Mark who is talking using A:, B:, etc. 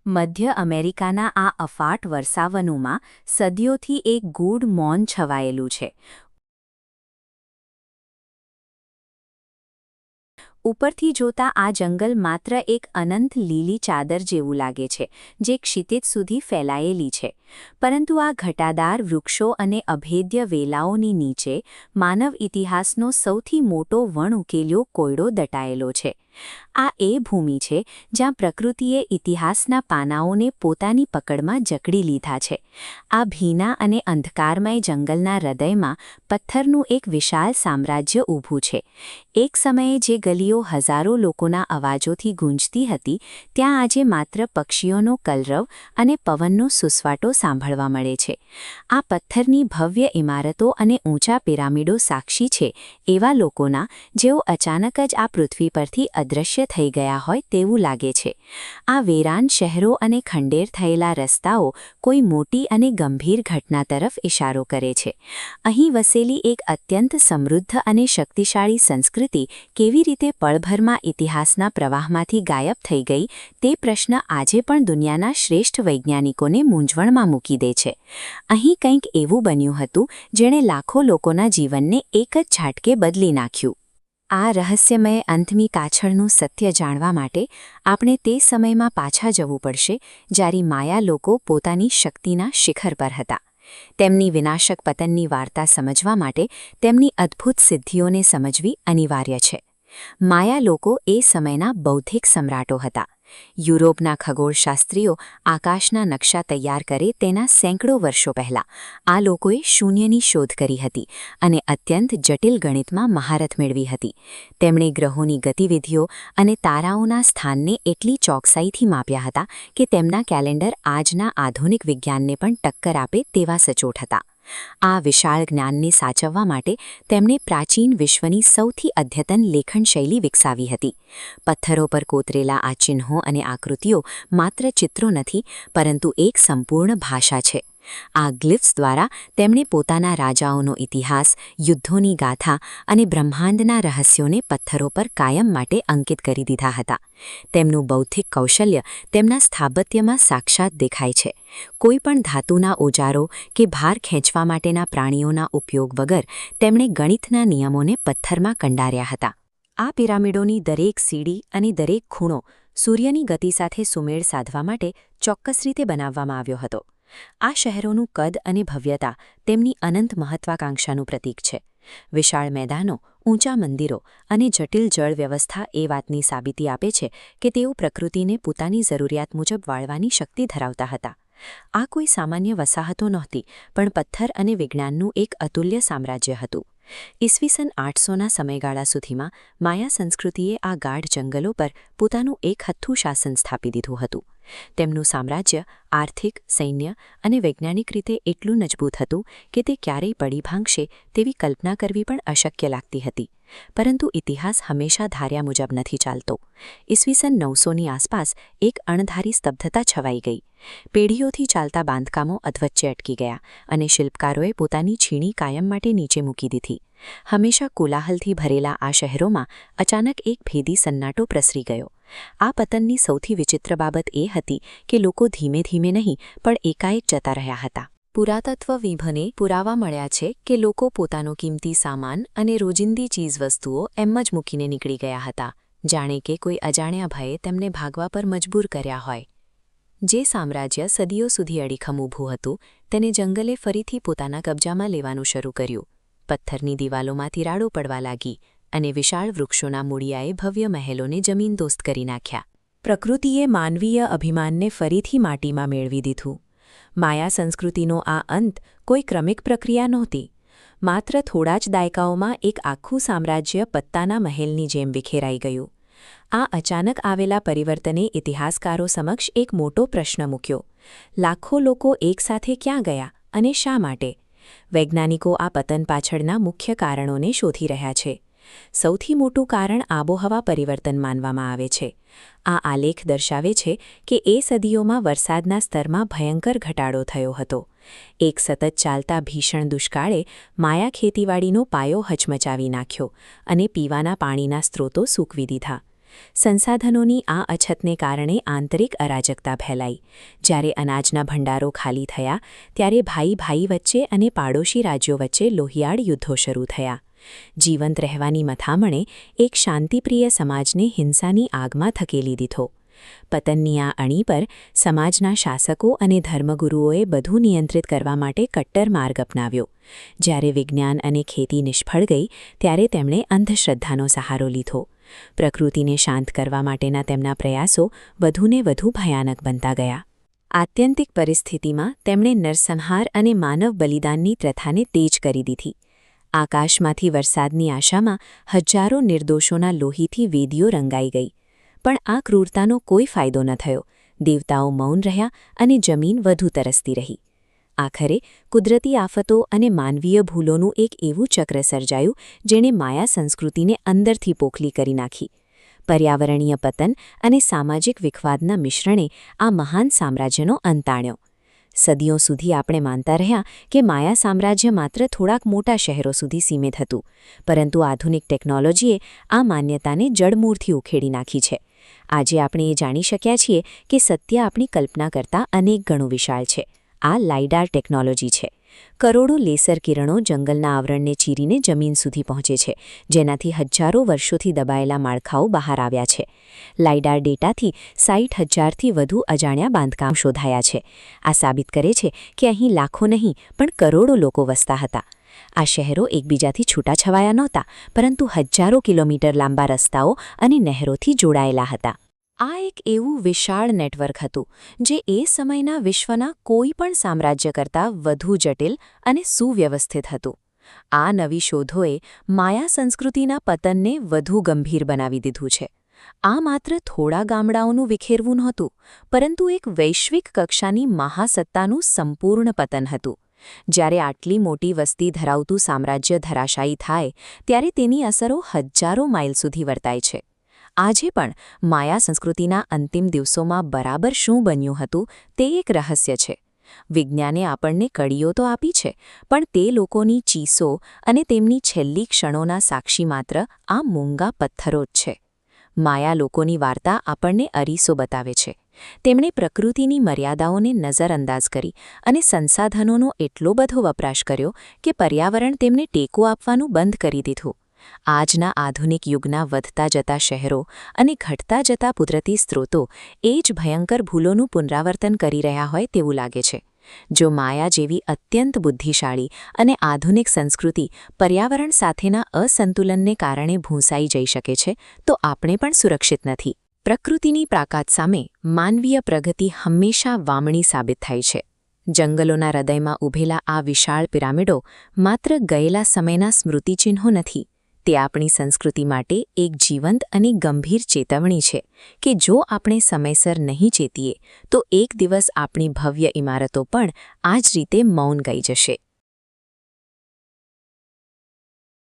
A: મધ્ય અમેરિકાના આ અફાટ વર્ષાવનોમાં સદીઓથી એક ગૂઢ મૌન છવાયેલું છે. ઉપરથી જોતા આ જંગલ માત્ર એક અનંત લીલી ચાદર જેવું લાગે છે, જે ક્ષિતિજ સુધી ફેલાયેલી છે. પરંતુ આ ઘટાદાર વૃક્ષો અને અભેદ્ય વેલાઓની નીચે માનવ ઇતિહાસનો સૌથી મોટો વણઉકેલ્યો કોયડો દટાયેલો છે. આ એ ભૂમિ છે જ્યાં પ્રકૃતિએ ઇતિહાસના પાનાઓને પોતાની પકડમાં જકડી લીધા છે. આ ભીના અને અંધકારમય જંગલના હૃદયમાં પથ્થરનું એક વિશાળ સામ્રાજ્ય ઊભું છે. એક સમયે જે ગલીઓ હજારો લોકોના અવાજોથી ગૂંજતી હતી, ત્યાં આજે માત્ર પક્ષીઓનો કલરવ અને પવનનો સુસવાટો સાંભળવા મળે છે. આ પથ્થરની ભવ્ય ઇમારતો અને ઊંચા પિરામિડો સાક્ષી છે એવા લોકોના, જેઓ અચાનક જ આ પૃથ્વી પરથી અદૃશ્ય થઈ ગયા હોય તેવું લાગે છે. આ વેરાન શહેરો અને ખંડેર થયેલા રસ્તાઓ કોઈ મોટી અને ગંભીર ઘટના તરફ ઇશારો કરે છે. અહીં વસેલી એક અત્યંત સમૃદ્ધ અને શક્તિશાળી સંસ્કૃતિ કેવી રીતે પળભરમાં ઇતિહાસના પ્રવાહમાંથી ગાયબ થઈ ગઈ, તે પ્રશ્ન આજે પણ દુનિયાના શ્રેષ્ઠ વૈજ્ઞાનિકોને મૂંઝવણમાં મૂકી દે છે. અહીં કંઈક એવું બન્યું હતું જેણે લાખો લોકોના જીવનને એક જ ઝાટકે બદલી નાખ્યું. આ રહસ્યમય અંતમી પાછળનું સત્ય જાણવા માટે આપણે તે સમયમાં પાછા જવું પડશે જ્યારે માયા લોકો પોતાની શક્તિના શિખર પર હતા. તેમની વિનાશક પતનની વાર્તા સમજવા માટે તેમની અદ્ભુત સિદ્ધિઓને સમજવી અનિવાર્ય છે. માયા લોકો એ સમયના બૌદ્ધિક સમ્રાટો હતા. યુરોપના ખગોળશાસ્ત્રીઓ આકાશના નકશા તૈયાર કરે તેના સેંકડો વર્ષો પહેલાં આ લોકોએ શૂન્યની શોધ કરી હતી અને અત્યંત જટિલ ગણિતમાં મહારથ મેળવી હતી. તેમણે ગ્રહોની ગતિવિધિઓ અને તારાઓના સ્થાનને એટલી ચોકસાઈથી માપ્યા હતા કે તેમના કેલેન્ડર આજના આધુનિક વિજ્ઞાનને પણ ટક્કર આપે તેવા સચોટ હતા. આ વિશાળ જ્ઞાનને સાચવવા માટે તેમણે પ્રાચીન વિશ્વની સૌથી અદ્યતન લેખનશૈલી વિકસાવી હતી. પથ્થરો પર કોતરેલા આ ચિહ્નો અને આકૃતિઓ માત્ર ચિત્રો નથી, પરંતુ એક સંપૂર્ણ ભાષા છે. આ ગ્લિફ્સ દ્વારા તેમણે પોતાના રાજાઓનો ઇતિહાસ, યુદ્ધોની ગાથા અને બ્રહ્માંડના રહસ્યોને પથ્થરો પર કાયમ માટે અંકિત કરી દીધા હતા. તેમનું બૌદ્ધિક કૌશલ્ય તેમના સ્થાપત્યમાં સાક્ષાત દેખાય છે. કોઈપણ ધાતુના ઓજારો કે ભાર ખેંચવા માટેના પ્રાણીઓના ઉપયોગ વગર તેમણે ગણિતના નિયમોને પથ્થરમાં કંડાર્યા હતા. આ પિરામિડોની દરેક સીડી અને દરેક ખૂણો સૂર્યની ગતિ સાથે સુમેળ સાધવા માટે ચોક્કસ રીતે બનાવવામાં આવ્યો હતો. આ શહેરોનું કદ અને ભવ્યતા તેમની અનંત મહત્વાકાંક્ષાનું પ્રતીક છે. વિશાળ મેદાનો, ઊંચા મંદિરો અને જટિલ જળ વ્યવસ્થા એ વાતની સાબિતી આપે છે કે તેઓ પ્રકૃતિને પોતાની જરૂરિયાત મુજબ વાળવાની શક્તિ ધરાવતા હતા. આ કોઈ સામાન્ય વસાહતો નહોતી, પણ પથ્થર અને વિજ્ઞાનનું એક અતુલ્ય સામ્રાજ્ય હતું. ઈસવીસન 800ના સમયગાળા સુધીમાં માયા સંસ્કૃતિએ આ ગાઢ જંગલો પર પોતાનું એક હથ્થું શાસન સ્થાપી દીધું હતું. તેમનું સામ્રાજ્ય આર્થિક, સૈન્ય અને વૈજ્ઞાનિક રીતે એટલું મજબૂત હતું કે તે ક્યારેય પડી ભાંગશે તેવી કલ્પના કરવી પણ અશક્ય લાગતી હતી. પરંતુ ઇતિહાસ હંમેશા ધાર્યા મુજબ નથી ચાલતો. ઈસવીસન 900ની આસપાસ એક અણધારી સ્તબ્ધતા છવાઈ ગઈ. પેઢીઓથી ચાલતા બાંધકામો અધવચ્ચે અટકી ગયા અને શિલ્પકારોએ પોતાની છીણી કાયમ માટે નીચે મૂકી દીધી. હંમેશા કોલાહલથી ભરેલા આ શહેરોમાં અચાનક એક ભેદી સન્નાટો પ્રસરી ગયો. આ પતનની સૌથી વિચિત્ર બાબત એ હતી કે લોકો ધીમે ધીમે નહીં પણ એકાએક જતા રહ્યા હતા. પુરાતત્વ વિભાગને પુરાવા મળ્યા છે કે લોકો પોતાનો કિંમતી સામાન અને રોજિંદી ચીજવસ્તુઓ એમ જ મૂકીને નીકળી ગયા હતા, જાણે કે કોઈ અજાણ્યા ભયે તેમને ભાગવા પર મજબૂર કર્યા હોય. જે સામ્રાજ્ય સદીઓ સુધી અડીખમ ઊભું હતું, તેને જંગલે ફરીથી પોતાના કબજામાં લેવાનું શરૂ કર્યું. પથ્થરની દિવાલોમાં તિરાડો પડવા લાગી અને વિશાળ વૃક્ષોના મૂળિયાએ ભવ્ય મહેલોને જમીનદોસ્ત કરી નાખ્યા. પ્રકૃતિએ માનવીય અભિમાનને ફરીથી માટીમાં મેળવી દીધું. માયા સંસ્કૃતિનો આ અંત કોઈ ક્રમિક પ્રક્રિયા નહોતી. માત્ર થોડા જ દાયકાઓમાં એક આખું સામ્રાજ્ય પત્તાના મહેલની જેમ વિખેરાઈ ગયું. આ અચાનક આવેલા પરિવર્તને ઇતિહાસકારો સમક્ષ એક મોટો પ્રશ્ન મૂક્યો. લાખો લોકો એકસાથે ક્યાં ગયા અને શા માટે? વૈજ્ઞાનિકો આ પતન પાછળના મુખ્ય કારણોને શોધી રહ્યા છે. સૌથી મોટું કારણ આબોહવા પરિવર્તન માનવામાં આવે છે. આ આલેખ દર્શાવે છે કે એ સદીઓમાં વરસાદના સ્તરમાં ભયંકર ઘટાડો થયો હતો. એક સતત ચાલતા ભીષણ દુષ્કાળે માયા ખેતીવાડીનો પાયો હચમચાવી નાખ્યો અને પીવાના પાણીના સ્ત્રોતો સૂકવી દીધા. સંસાધનોની આ અછતને કારણે આંતરિક અરાજકતા ફેલાઈ. જ્યારે અનાજના ભંડારો ખાલી થયા ત્યારે ભાઈ વચ્ચે અને પાડોશી રાજ્યો વચ્ચે લોહિયાળ યુદ્ધો શરૂ થયા. જીવંત રહેવાની મથામણે એક શાંતિપ્રિય સમાજને હિંસાની આગમાં ધકેલી દીધો. પતનની આ અણી પર સમાજના શાસકો અને ધર્મગુરુઓએ બધું નિયંત્રિત કરવા માટે કટ્ટર માર્ગ અપનાવ્યો. જ્યારે વિજ્ઞાન અને ખેતી નિષ્ફળ ગઈ ત્યારે તેમણે અંધશ્રદ્ધાનો સહારો લીધો. પ્રકૃતિને શાંત કરવા માટેના તેમના પ્રયાસો વધુને વધુ ભયાનક બનતા ગયા. આત્યંતિક પરિસ્થિતિમાં તેમણે નરસંહાર અને માનવ બલિદાનની પ્રથાને તેજ કરી દીધી. આકાશમાંથી વરસાદની આશામાં હજારો નિર્દોષોના લોહીથી વેદીઓ રંગાઈ ગઈ. પણ આ ક્રૂરતાનો કોઈ ફાયદો ન થયો. દેવતાઓ મૌન રહ્યા અને જમીન વધુ તરસતી રહી. આખરે કુદરતી આફતો અને માનવીય ભૂલોનું એક એવું ચક્ર સર્જાયું જેણે માયા સંસ્કૃતિને અંદરથી પોખલી કરી નાખી. પર્યાવરણીય પતન અને સામાજિક વિખવાદના મિશ્રણે આ મહાન સામ્રાજ્યનો અંત આણ્યો. સદીઓ સુધી આપણે માનતા રહ્યા કે માયા સામ્રાજ્ય માત્ર થોડાક મોટા શહેરો સુધી સીમિત હતું, પરંતુ આધુનિક ટેકનોલોજીએ આ માન્યતાને જડમૂળથી ઉખેડી નાખી છે. આજે આપણે એ જાણી શક્યા છીએ કે સત્ય આપણી કલ્પના કરતાં અનેક ગણું વિશાળ છે. આ લાઇડાર ટેકનોલોજી છે. કરોડો લેસર કિરણો જંગલના આવરણને ચીરીને જમીન સુધી પહોંચે છે, જેનાથી હજારો વર્ષોથી દબાયેલા માળખાઓ બહાર આવ્યા છે. લાઇડાર ડેટાથી 60,000થી વધુ અજાણ્યા બાંધકામ શોધાયા છે. આ સાબિત કરે છે કે અહીં લાખો નહીં પણ કરોડો લોકો વસતા હતા. આ શહેરો એકબીજાથી છૂટાછવાયા નહોતા, પરંતુ હજારો કિલોમીટર લાંબા રસ્તાઓ અને નહેરોથી જોડાયેલા હતા. આ એક એવું વિશાળ નેટવર્ક હતું જે એ સમયના વિશ્વના કોઈ પણ સામ્રાજ્ય કરતાં વધુ જટિલ અને સુવ્યવસ્થિત હતું. આ નવી શોધોએ માયા સંસ્કૃતિના પતનને વધુ ગંભીર બનાવી દીધું છે. આ માત્ર થોડા ગામડાઓનું વિખેરવું નહોતું, પરંતુ એક વૈશ્વિક કક્ષાની મહાસત્તાનું સંપૂર્ણ પતન હતું. જ્યારે આટલી મોટી વસ્તી ધરાવતું સામ્રાજ્ય ધરાશાયી થાય ત્યારે તેની અસરો હજારો માઇલ સુધી વર્તાય છે. આજે પણ માયા સંસ્કૃતિના અંતિમ દિવસોમાં બરાબર શું બન્યું હતું તે એક રહસ્ય છે. વિજ્ઞાને આપણને કડીઓ તો આપી છે, પણ તે લોકોની ચીસો અને તેમની છેલ્લી ક્ષણોના સાક્ષી માત્ર આ મૂંગા પથ્થરો જ છે. માયા લોકોની વાર્તા આપણને અરીસો બતાવે છે. તેમણે પ્રકૃતિની મર્યાદાઓને નજરઅંદાજ કરી અને સંસાધનોનો એટલો બધો વપરાશ કર્યો કે પર્યાવરણ તેમને ટેકો આપવાનું બંધ કરી દીધું. આજના આધુનિક યુગના વધતા જતા શહેરો અને ઘટતા જતા કુદરતી સ્ત્રોતો એ જ ભયંકર ભૂલોનું પુનરાવર્તન કરી રહ્યા હોય તેવું લાગે છે. જો માયા જેવી અત્યંત બુદ્ધિશાળી અને આધુનિક સંસ્કૃતિ પર્યાવરણ સાથેના અસંતુલનને કારણે ભૂંસાઈ જઈ શકે છે, તો આપણે પણ સુરક્ષિત નથી. પ્રકૃતિની તાકાત સામે માનવીય પ્રગતિ હંમેશા વામણી સાબિત થાય છે. જંગલોના હૃદયમાં ઊભેલા આ વિશાળ પિરામિડો માત્ર ગયેલા સમયના સ્મૃતિચિહ્નો નથી. તે આપણી સંસ્કૃતિ માટે એક જીવંત અને ગંભીર ચેતવણી છે કે જો આપણે સમયસર નહીં ચેતીએ તો એક દિવસ આપણી ભવ્ય ઇમારતો પણ આ જ રીતે મૌન ગાઈ જશે.